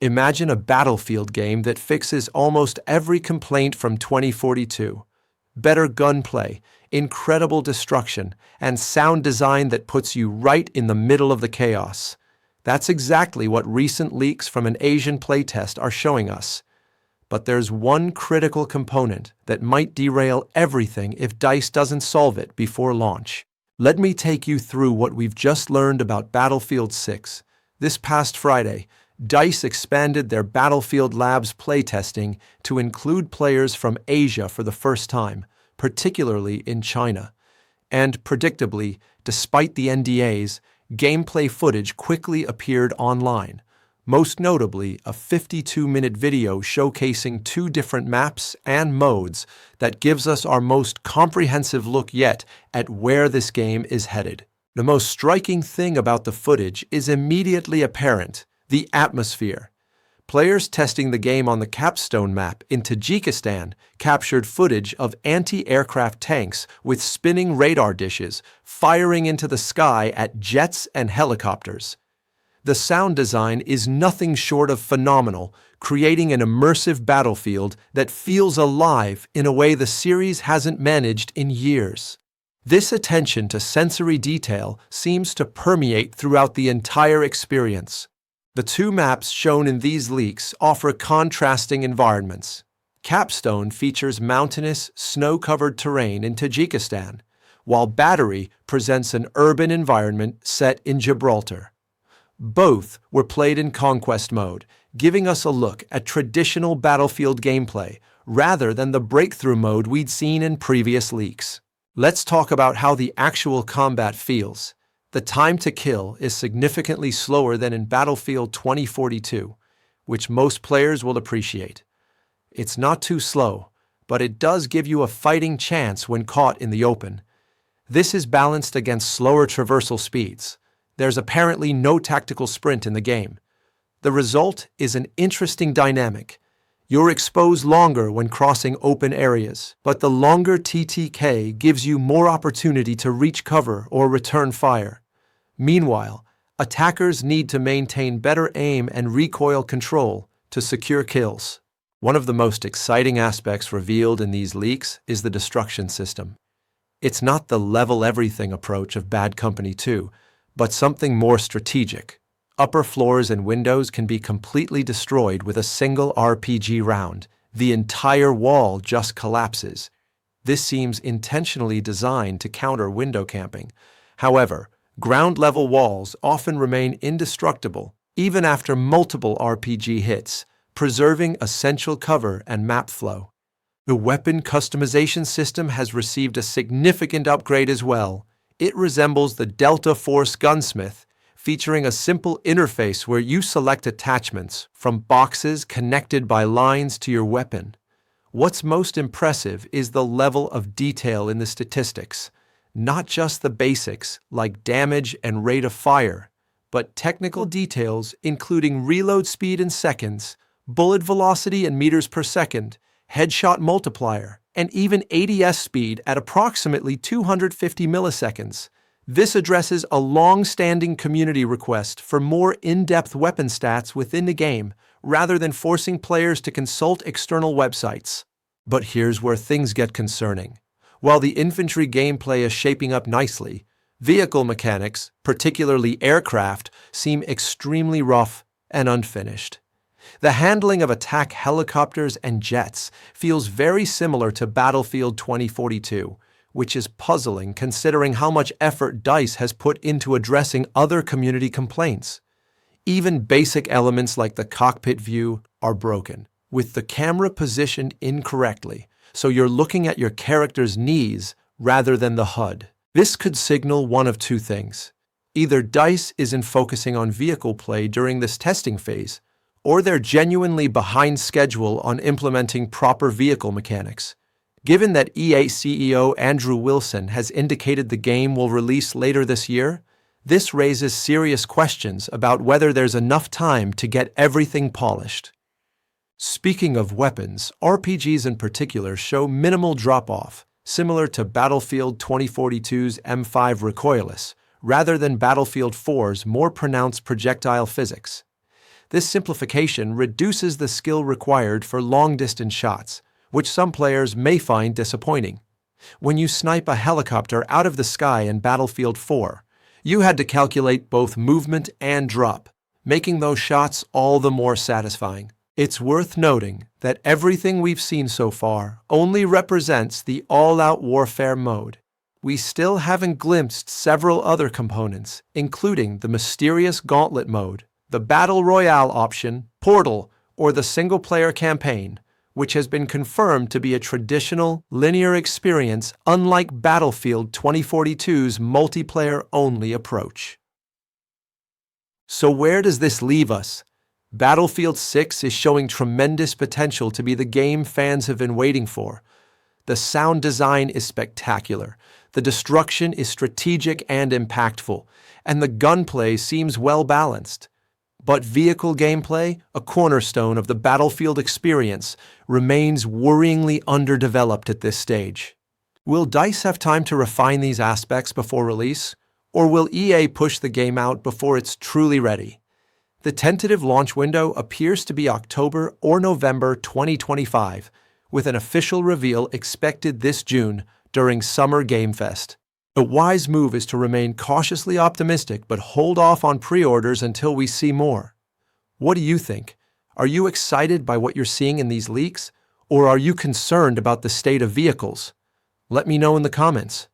Imagine a Battlefield game that fixes almost every complaint from 2042. Better gunplay, incredible destruction, and sound design that puts you right in the middle of the chaos. That's exactly what recent leaks from an Asian playtest are showing us. But there's one critical component that might derail everything if DICE doesn't solve it before launch. Let me take you through what we've just learned about Battlefield 6. This past Friday, DICE expanded their Battlefield Labs playtesting to include players from Asia for the first time, particularly in China. And predictably, despite the NDAs, gameplay footage quickly appeared online, most notably a 52-minute video showcasing 2 different maps and modes that gives us our most comprehensive look yet at where this game is headed. The most striking thing about the footage is immediately apparent: the atmosphere. Players testing the game on the Capstone map in Tajikistan captured footage of anti-aircraft tanks with spinning radar dishes firing into the sky at jets and helicopters. The sound design is nothing short of phenomenal, creating an immersive battlefield that feels alive in a way the series hasn't managed in years. This attention to sensory detail seems to permeate throughout the entire experience. The 2 maps shown in these leaks offer contrasting environments. Capstone features mountainous, snow-covered terrain in Tajikistan, while Battery presents an urban environment set in Gibraltar. Both were played in Conquest mode, giving us a look at traditional Battlefield gameplay rather than the breakthrough mode we'd seen in previous leaks. Let's talk about how the actual combat feels. The time to kill is significantly slower than in Battlefield 2042, which most players will appreciate. It's not too slow, but it does give you a fighting chance when caught in the open. This is balanced against slower traversal speeds. There's apparently no tactical sprint in the game. The result is an interesting dynamic. You're exposed longer when crossing open areas, but the longer TTK gives you more opportunity to reach cover or return fire. Meanwhile, attackers need to maintain better aim and recoil control to secure kills. One of the most exciting aspects revealed in these leaks is the destruction system. It's not the level everything approach of Bad Company 2, but something more strategic. Upper floors and windows can be completely destroyed with a single RPG round. The entire wall just collapses. This seems intentionally designed to counter window camping. However, ground-level walls often remain indestructible even after multiple RPG hits, preserving essential cover and map flow. The weapon customization system has received a significant upgrade as well. It resembles the Delta Force Gunsmith, featuring a simple interface where you select attachments from boxes connected by lines to your weapon. What's most impressive is the level of detail in the statistics, not just the basics like damage and rate of fire, but technical details including reload speed in seconds, bullet velocity in meters per second, headshot multiplier, and even ADS speed at approximately 250 milliseconds. This addresses a long-standing community request for more in-depth weapon stats within the game, rather than forcing players to consult external websites. But here's where things get concerning. While the infantry gameplay is shaping up nicely, vehicle mechanics, particularly aircraft, seem extremely rough and unfinished. The handling of attack helicopters and jets feels very similar to Battlefield 2042, which is puzzling considering how much effort DICE has put into addressing other community complaints. Even basic elements like the cockpit view are broken, with the camera positioned incorrectly, so you're looking at your character's knees rather than the HUD. This could signal one of 2 things. Either DICE isn't focusing on vehicle play during this testing phase, or they're genuinely behind schedule on implementing proper vehicle mechanics. Given that EA CEO Andrew Wilson has indicated the game will release later this year, this raises serious questions about whether there's enough time to get everything polished. Speaking of weapons, RPGs in particular show minimal drop-off, similar to Battlefield 2042's M5 Recoilless, rather than Battlefield 4's more pronounced projectile physics. This simplification reduces the skill required for long-distance shots, which some players may find disappointing. When you snipe a helicopter out of the sky in Battlefield 4, you had to calculate both movement and drop, making those shots all the more satisfying. It's worth noting that everything we've seen so far only represents the all-out warfare mode. We still haven't glimpsed several other components, including the mysterious gauntlet mode, the Battle Royale option, Portal, or the single-player campaign, which has been confirmed to be a traditional, linear experience unlike Battlefield 2042's multiplayer-only approach. So where does this leave us? Battlefield 6 is showing tremendous potential to be the game fans have been waiting for. The sound design is spectacular, the destruction is strategic and impactful, and the gunplay seems well-balanced. But vehicle gameplay, a cornerstone of the Battlefield experience, remains worryingly underdeveloped at this stage. Will DICE have time to refine these aspects before release, or will EA push the game out before it's truly ready? The tentative launch window appears to be October or November 2025, with an official reveal expected this June during Summer Game Fest. A wise move is to remain cautiously optimistic but hold off on pre-orders until we see more. What do you think? Are you excited by what you're seeing in these leaks, or are you concerned about the state of vehicles? Let me know in the comments.